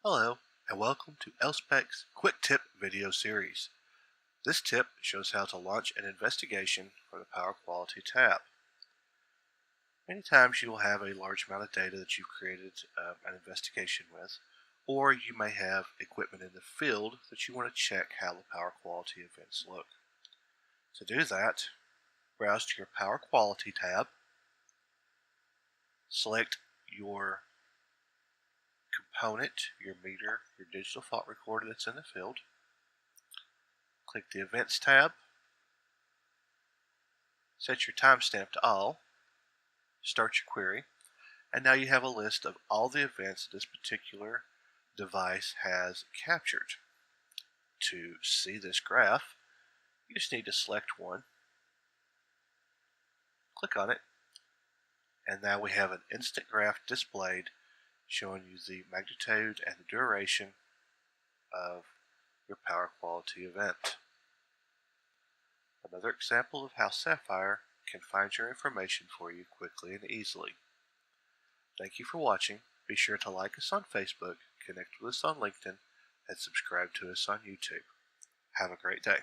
Hello, and welcome to Elspec's Quick Tip video series. This tip shows how to launch an investigation for the Power Quality tab. Many times you will have a large amount of data that you've created an investigation with, or you may have equipment in the field that you want to check how the power quality events look. To do that, browse to your Power Quality tab, select your component, your meter, your digital fault recorder that's in the field. Click the Events tab, set your timestamp to all, start your query, and now you have a list of all the events this particular device has captured. To see this graph, you just need to select one, click on it, and now we have an instant graph displayed showing you the magnitude and the duration of your power quality event. Another example of how Sapphire can find your information for you quickly and easily. Thank you for watching. Be sure to like us on Facebook, connect with us on LinkedIn, and subscribe to us on YouTube. Have a great day.